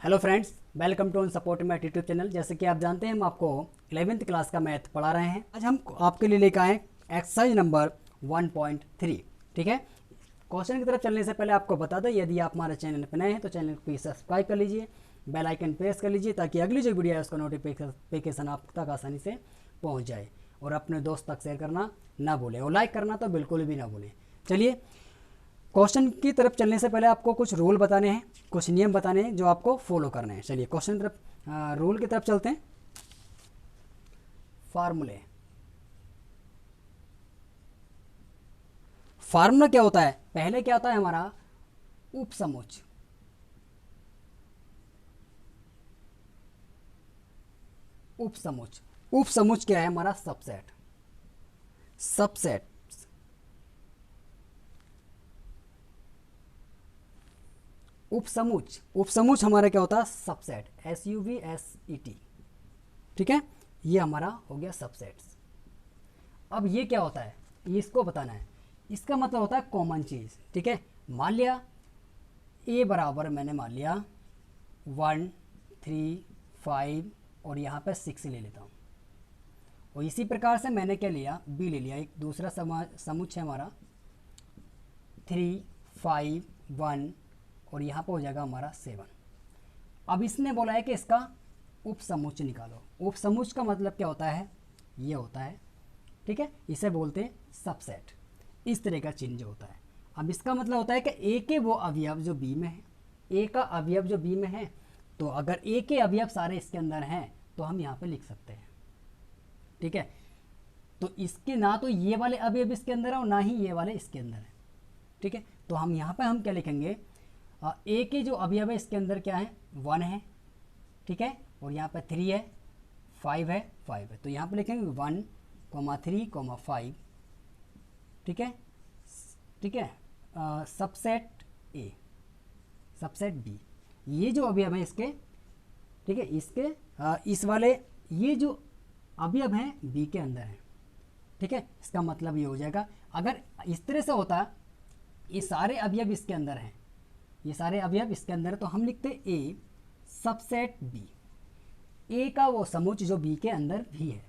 Hello friends, welcome to support math YouTube channel. जैसे कि आप जानते हैं हम आपको 11th क्लास का मैथ पढ़ा रहे हैं। आज हम आपके लिए लेकर आए एक्सरसाइज नंबर 1.3। ठीक है, क्वेश्चन की तरफ चलने से पहले आपको बता दें, यदि आप हमारे चैनल पर नए हैं तो चैनल को सब्सक्राइब कर लीजिए, बेल आइकन प्रेस कर लीजिए ताकि अगली जो वीडियो है उसका नोटिफिकेशन आप तक आसानी से पहुँच जाए। और अपने दोस्त तक शेयर करना ना भूलें और लाइक करना तो बिल्कुल भी ना भूलें। चलिए, क्वेश्चन की तरफ चलने से पहले आपको कुछ रूल बताने हैं, कुछ नियम बताने हैं जो आपको फॉलो करने हैं। चलिए क्वेश्चन की तरफ रूल की तरफ चलते हैं। फार्मूले, फार्मूला क्या होता है? पहले क्या होता है हमारा उपसमुच। उपसमुच उपसमुच क्या है? हमारा सबसेट। सबसेट उपसमुच, उपसमुच हमारा क्या होता है? Subset, SUVSET। ठीक है, ये हमारा हो गया सबसेट्स। अब ये क्या होता है, ये इसको बताना है। इसका मतलब होता है कॉमन चीज़। ठीक है, मान लिया ए बराबर मैंने मान लिया 1, 3, 5 और यहाँ पे 6 ले लेता हूँ। और इसी प्रकार से मैंने क्या लिया, बी ले लिया। एक दूसरा समुच्च है हमारा 3, 5, 1 और यहाँ पर हो जाएगा हमारा 7। अब इसने बोला है कि इसका उपसमुच्च निकालो। उपसमुच्च का मतलब क्या होता है? ये होता है, ठीक है, इसे बोलते हैं सबसेट। इस तरह का चिन्ह जो होता है। अब इसका मतलब होता है कि ए के वो अवयव जो बी में है, ए का अवयव जो बी में है, तो अगर ए के अवयव सारे इसके अंदर हैं तो हम यहाँ पे लिख सकते हैं। ठीक है, तो इसके ना तो ये वाले अवयव इसके अंदर है और ना ही ये वाले इसके अंदर है। ठीक है, तो हम यहाँ पे हम क्या लिखेंगे, ए के जो अवयव है इसके अंदर क्या है? 1 है। ठीक है, और यहाँ पे 3 है, 5 है, 5 है, तो यहाँ पे लिखेंगे 1, 3, 5। ठीक है, ठीक है, सबसेट ए, सबसेट बी, ये जो अवयव है इसके, ठीक है, इसके इस वाले ये जो अवयव हैं बी के अंदर है। ठीक है, इसका मतलब ये हो जाएगा, अगर इस तरह से होता ये सारे अवयव इसके अंदर हैं, ये सारे अवयव इसके अंदर है, तो हम लिखते ए सबसेट बी। ए का वो समुच्च जो बी के अंदर भी है,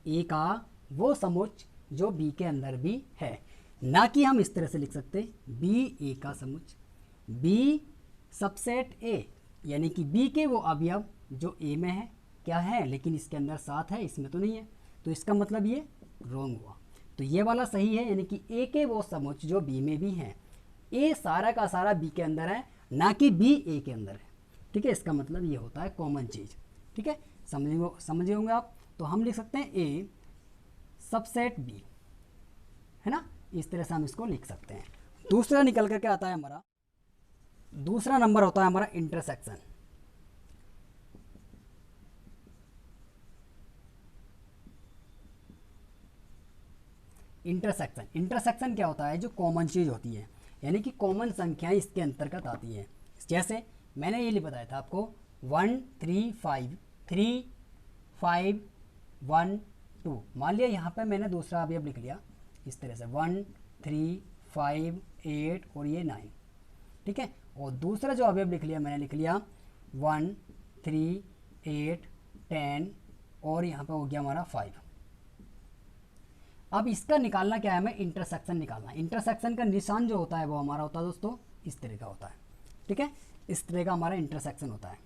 ए का वो समुच्च जो बी के अंदर भी है। ना कि हम इस तरह से लिख सकते बी ए का समुच्च, बी सबसेट ए, यानी कि बी के वो अवयव जो ए में है क्या है, लेकिन इसके अंदर 7 है, इसमें तो नहीं है, तो इसका मतलब ये रॉन्ग हुआ। तो ये वाला सही है, यानी कि ए के वो समुच्च जो बी में भी हैं। ए सारा का सारा बी के अंदर है, ना कि बी ए के अंदर है। ठीक है, इसका मतलब ये होता है कॉमन चीज़। ठीक है, समझे होंगे आप। तो हम लिख सकते हैं ए सबसेट बी, है ना, इस तरह से हम इसको लिख सकते हैं। दूसरा निकल करके आता है हमारा, दूसरा नंबर होता है हमारा इंटरसेक्शन। इंटरसेक्शन, इंटरसेक्शन क्या होता है? जो कॉमन चीज़ होती है, यानी कि कॉमन संख्याएं इसके अंतर्गत आती हैं। जैसे मैंने ये बताया था आपको 1, 3, 5, 3, 5, 1, 2। मान लिया यहाँ पे मैंने दूसरा अवयव लिख लिया इस तरह से 1, 3, 5, 8 और ये 9। ठीक है, और दूसरा जो अवयव लिख लिया मैंने लिख लिया 1, 3, 8, 10 और यहाँ पे हो गया हमारा 5। अब इसका निकालना क्या है? हमें इंटरसेक्शन निकालना है। इंटरसेक्शन का निशान जो होता है वो हमारा होता है दोस्तों इस तरह का होता है। ठीक है, इस तरह का हमारा इंटरसेक्शन होता है।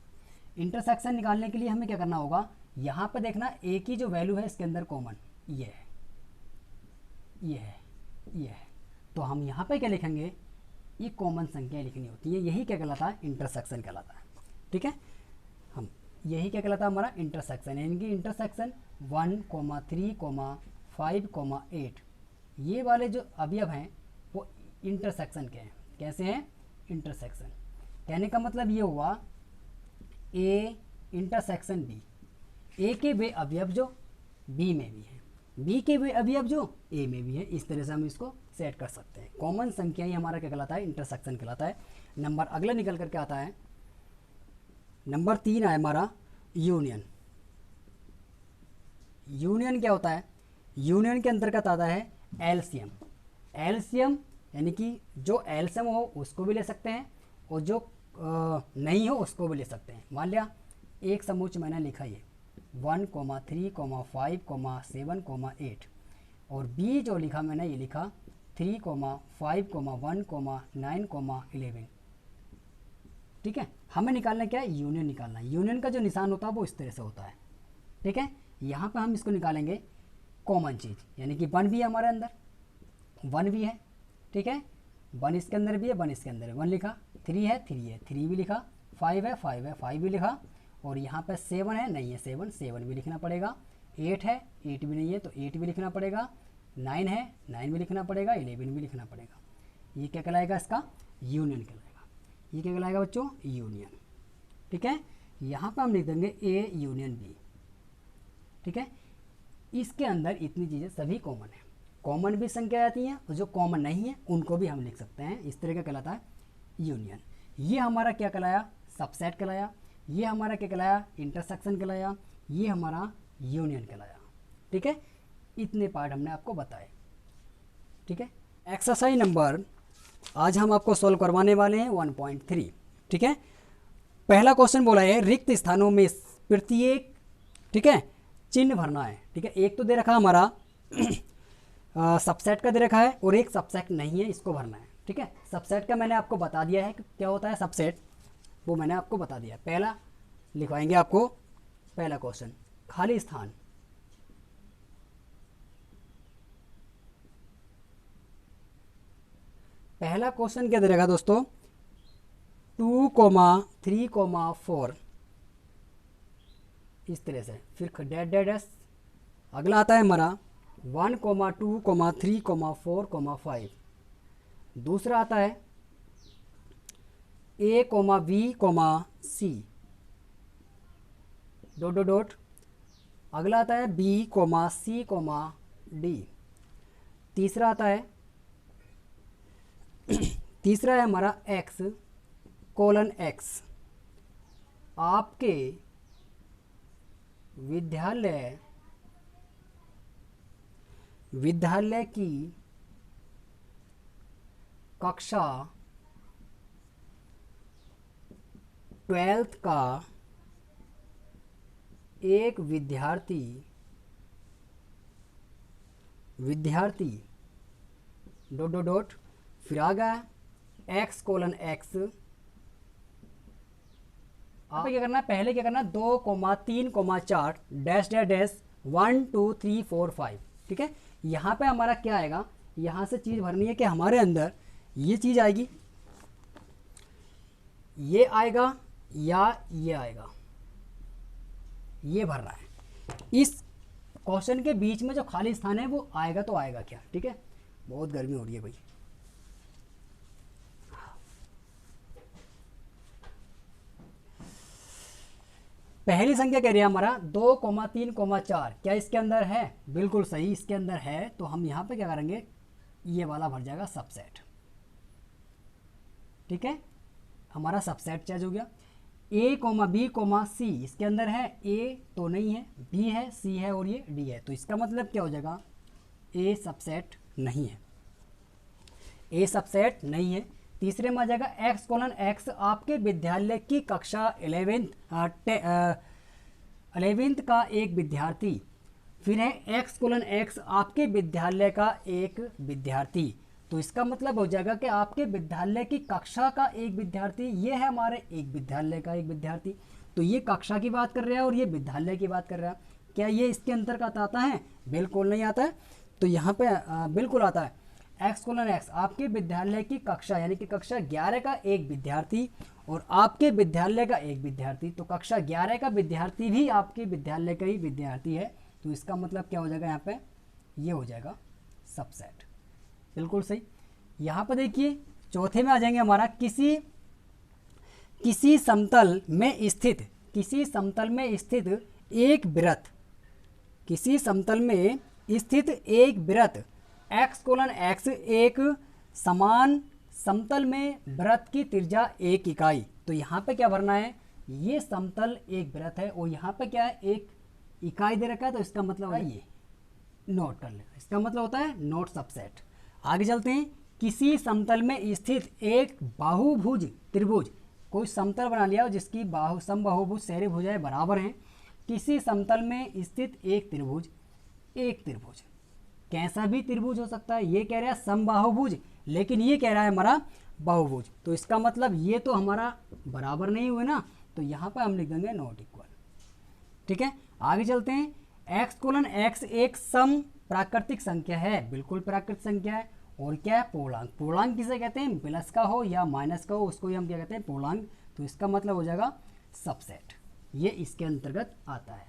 इंटरसेक्शन निकालने के लिए हमें क्या करना होगा, यहाँ पे देखना ए की जो वैल्यू है इसके अंदर कॉमन ये है, ये है, ये है, तो हम यहाँ पे क्या लिखेंगे, ये कॉमन संख्या लिखनी होती है। यही क्या कहलाता है? इंटरसेक्शन कहलाता है। ठीक है, हम यही क्या कहलाता है? हमारा इंटरसेक्शन, यानी कि इंटरसेक्शन 1, 3, 5, 8 ये वाले जो अवयव हैं वो इंटरसेक्शन के हैं। कैसे हैं? इंटरसेक्शन। कहने का मतलब ये हुआ ए इंटरसेक्शन बी, ए के वे अवयव जो बी में भी हैं, बी के वे अवयव जो ए में भी है। इस तरह से हम इसको सेट कर सकते हैं। कॉमन संख्या ही हमारा क्या कहलाता है? इंटरसेक्शन कहलाता है। नंबर अगला निकल करके आता है, नंबर 3 है हमारा यूनियन। यूनियन क्या होता है? यूनियन के अंतर्गत आता है एलसीएम। एलसीएम यानी कि जो एलसीएम हो उसको भी ले सकते हैं और जो नहीं हो उसको भी ले सकते हैं। मान लिया एक समोच्च मैंने लिखा ये 1, 3, 5, 7, 8 और बी जो लिखा मैंने ये लिखा 3, 5, 1, 9, 11। ठीक है, हमें निकालना क्या है, यूनियन निकालना है। यूनियन का जो निशान होता है वो इस तरह से होता है। ठीक है, यहाँ पे हम इसको निकालेंगे कॉमन चीज़, यानी कि 1 भी है हमारे अंदर, 1 भी है। ठीक है, 1 इसके अंदर भी है, 1 इसके अंदर है, 1 लिखा, 3 है 3 है, 3 भी लिखा, 5 है 5 है, 5 भी लिखा, और यहाँ पे 7 है, नहीं है 7, 7 भी लिखना पड़ेगा, 8 है 8 भी नहीं है तो 8 भी लिखना पड़ेगा, 9 है 9 भी लिखना पड़ेगा, 11 भी लिखना पड़ेगा। ये क्या कहलाएगा, इसका यूनियन कहलाएगा। ये क्या कहलाएगा बच्चों, यूनियन। ठीक है, यहाँ पर हम लिख देंगे ए यूनियन बी। ठीक है, इसके अंदर इतनी चीज़ें सभी कॉमन है, कॉमन भी संख्या आती हैं और जो कॉमन नहीं है उनको भी हम लिख सकते हैं। इस तरह का कहलाता है यूनियन। ये हमारा क्या कहलाया, सबसेट कहलाया। ये हमारा क्या कहलाया, इंटरसेक्शन कहलाया। ये हमारा यूनियन कहलाया। ठीक है, इतने पार्ट हमने आपको बताए। ठीक है, एक्सरसाइज नंबर आज हम आपको सॉल्व करवाने वाले हैं 1.3। ठीक है, पहला क्वेश्चन बोला है रिक्त स्थानों में प्रत्येक, ठीक है, चिन्ह भरना है। ठीक है, एक तो दे रखा हमारा सबसेट का दे रखा है और एक सबसेट नहीं है, इसको भरना है। ठीक है, सबसेट का मैंने आपको बता दिया है कि क्या होता है सबसेट, वो मैंने आपको बता दिया है। पहला लिखवाएंगे आपको, पहला क्वेश्चन खाली स्थान। पहला क्वेश्चन क्या दे रखा दोस्तों, 2, 3, 4 इस तरह से, फिर डैश डैश डैश। अगला आता है हमारा 1, 2, 3, 4, 5। दूसरा आता है A, B, C dot dot dot. अगला आता है B, C, D। तीसरा आता है तीसरा है हमारा X, X। आपके विद्यालय की कक्षा 12th का एक विद्यार्थी डॉट डॉट डॉट, फिर आ गया X, X। आप क्या करना है, पहले क्या करना है 2, 3, 4 डैश डैश डैश 1, 2, 3, 4, 5। ठीक है, यहाँ पे हमारा क्या आएगा, यहाँ से चीज़ भरनी है कि हमारे अंदर ये चीज़ आएगी, ये आएगा या ये आएगा, ये भर रहा है। इस क्वेश्चन के बीच में जो खाली स्थान है वो आएगा तो आएगा क्या। ठीक है, बहुत गर्मी हो रही है भाई। पहली संख्या कह रही है हमारा 2, 3, 4, क्या इसके अंदर है, बिल्कुल सही इसके अंदर है। तो हम यहाँ पे क्या करेंगे, ये वाला भर जाएगा सबसेट। ठीक है, हमारा सबसेट चेंज हो गया। A, B, C इसके अंदर है, A तो नहीं है, B है, C है और ये D है, तो इसका मतलब क्या हो जाएगा, A सबसेट नहीं है, A सबसेट नहीं है। तीसरे में आ जाएगा X, X आपके विद्यालय की कक्षा 11th का एक विद्यार्थी। फिर है X, X आपके विद्यालय का एक विद्यार्थी, तो इसका मतलब हो जाएगा कि आपके विद्यालय की कक्षा का एक विद्यार्थी, ये है हमारे एक विद्यालय का एक विद्यार्थी। तो ये कक्षा की बात कर रहा है और ये विद्यालय की बात कर रहा है। क्या ये इसके अंतर्गत आता है, बिल्कुल नहीं आता है। तो यहाँ पे बिल्कुल आता है X, X आपके विद्यालय की कक्षा, यानी कि कक्षा 11 का एक विद्यार्थी और आपके विद्यालय का एक विद्यार्थी। तो कक्षा 11 का विद्यार्थी भी आपके विद्यालय का ही विद्यार्थी है, तो इसका मतलब क्या हो जाएगा, यहाँ पे ये हो जाएगा सबसेट। बिल्कुल सही। यहाँ पर देखिए चौथे में आ जाएंगे हमारा किसी समतल में स्थित एक वृत्त, किसी समतल में स्थित एक वृत्त X, X एक समान समतल में वृत्त की त्रिज्या 1 इकाई। तो यहाँ पे क्या भरना है, ये समतल एक वृत्त है और यहाँ पे क्या है, एक इकाई दे रखा है, तो इसका मतलब है ये नोट कर लेना, इसका मतलब होता है नोट सबसेट। आगे चलते हैं, किसी समतल में स्थित एक बाहुभुज त्रिभुज कोई समतल बना लिया हो जिसकी समबाहुभुज सारी भुजाएं बराबर हैं। किसी समतल में स्थित एक त्रिभुज कैसा भी त्रिभुज हो सकता है। ये कह रहा है समबाहुभुज, लेकिन ये कह रहा है हमारा बहुभुज, तो इसका मतलब ये तो हमारा बराबर नहीं हुए ना, तो यहाँ पर हम लिख देंगे नॉट इक्वल। ठीक है, आगे चलते हैं। x:x एक सम प्राकृतिक संख्या है, बिल्कुल प्राकृतिक संख्या है। और क्या है, पूर्णांक। पूर्णांक किसे कहते हैं, प्लस का हो या माइनस का हो उसको ही हम क्या कहते हैं, पूर्णांक। तो इसका मतलब हो जाएगा सबसेट, ये इसके अंतर्गत आता है।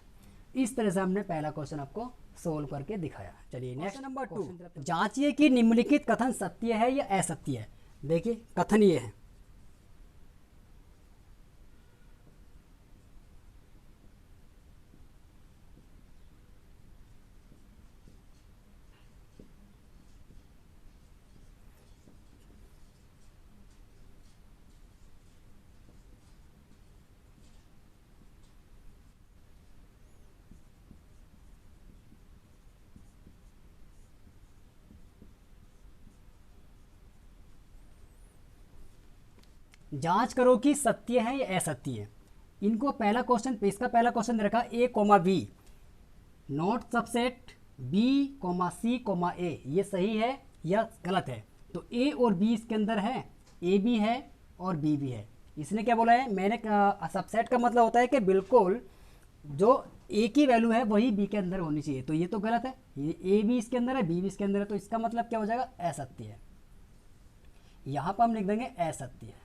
इस तरह से हमने पहला क्वेश्चन आपको सोल्व करके दिखाया। चलिए नेक्स्ट नंबर 2, जांचिए कि निम्नलिखित कथन सत्य है या असत्य है। देखिए कथन ये है, जांच करो कि सत्य है या असत्य है। इनको पहला क्वेश्चन, इसका पहला क्वेश्चन दे रखा A,B नॉट सबसेट B,C,A, ये सही है या गलत है। तो A और B इसके अंदर है, A भी है और B भी है। इसने क्या बोला है, मैंने सबसेट का मतलब होता है कि बिल्कुल जो A की वैल्यू है वही B के अंदर होनी चाहिए, तो ये तो गलत है। ये A भी इसके अंदर है, B भी इसके अंदर है, तो इसका मतलब क्या हो जाएगा, असत्य है। यहाँ पर हम लिख देंगे असत्य है।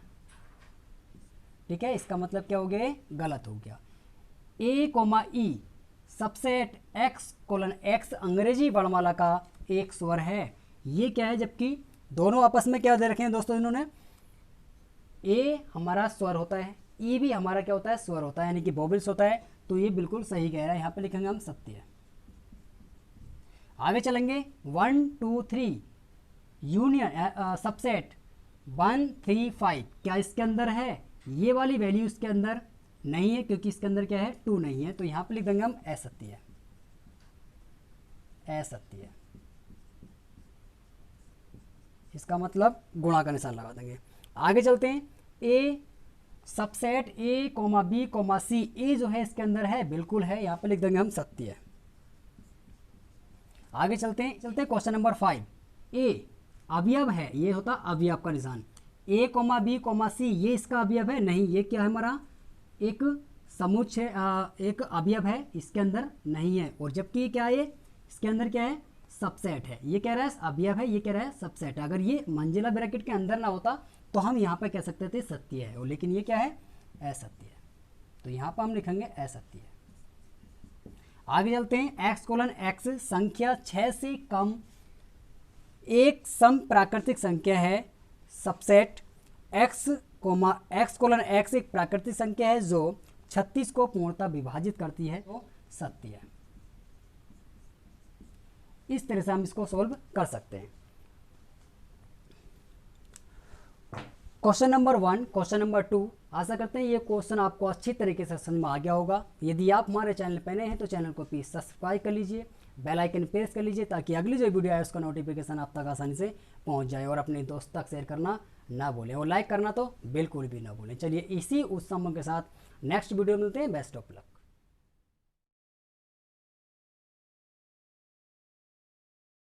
ठीक है, इसका मतलब क्या हो गया, गलत हो गया। A,E सबसेट X:X अंग्रेजी वर्णमाला का एक स्वर है। ये क्या है, जबकि दोनों आपस में क्या दे रखे हैं दोस्तों इन्होंने, A हमारा स्वर होता है, E भी हमारा क्या होता है, स्वर होता है, यानी कि वोवेल्स होता है। तो ये बिल्कुल सही कह रहा है, यहाँ पे लिखेंगे हम सत्य है। आगे चलेंगे, 1 2 3 यूनियन सबसेट 1 3 5 क्या इसके अंदर है, ये वाली वैल्यू इसके अंदर नहीं है, क्योंकि इसके अंदर क्या है, 2 नहीं है, तो यहाँ पे लिख देंगे हम असत्य है, असत्य है। इसका मतलब गुणा का निशान लगा देंगे। आगे चलते हैं, ए सबसेट A,B,C ए जो है इसके अंदर है, बिल्कुल है, यहाँ पे लिख देंगे हम सत्य है। आगे चलते हैं क्वेश्चन नंबर 5, ए अवयव है, ये होता अवयव का निशान। A,B,C ये इसका अवयव है नहीं, ये क्या है हमारा एक समुच्चय, एक अवयव है, इसके अंदर नहीं है। और जबकि ये क्या है, इसके अंदर क्या है, सबसेट है। ये कह रहा है अवयव है, ये कह रहा है सबसेट है। अगर ये मंजिला ब्रैकेट के अंदर ना होता तो हम यहाँ पर कह सकते थे सत्य है, और लेकिन ये क्या है, असत्य है, तो यहाँ पर हम लिखेंगे असत्य है। आगे चलते हैं, X:X संख्या 6 से कम एक सम प्राकृतिक संख्या है। सबसेट X:X एक प्राकृतिक संख्या है जो 36 को पूर्णतः विभाजित करती है, तो सत्य है। इस तरह से हम इसको सोल्व कर सकते हैं। क्वेश्चन नंबर 1, क्वेश्चन नंबर 2, आशा करते हैं ये क्वेश्चन आपको अच्छी तरीके से समझ में आ गया होगा। यदि आप हमारे चैनल पर नए हैं तो चैनल को प्लीज सब्सक्राइब कर लीजिए, बेल आइकन प्रेस कर लीजिए, ताकि अगली जो वीडियो है उसका नोटिफिकेशन आप तक आसानी से पहुंच जाए। और अपने दोस्त तक शेयर करना ना भूलें, और लाइक करना तो बिल्कुल भी ना भूलें। चलिए इसी उत्साह के साथ नेक्स्ट वीडियो मिलते हैं। Best of luck.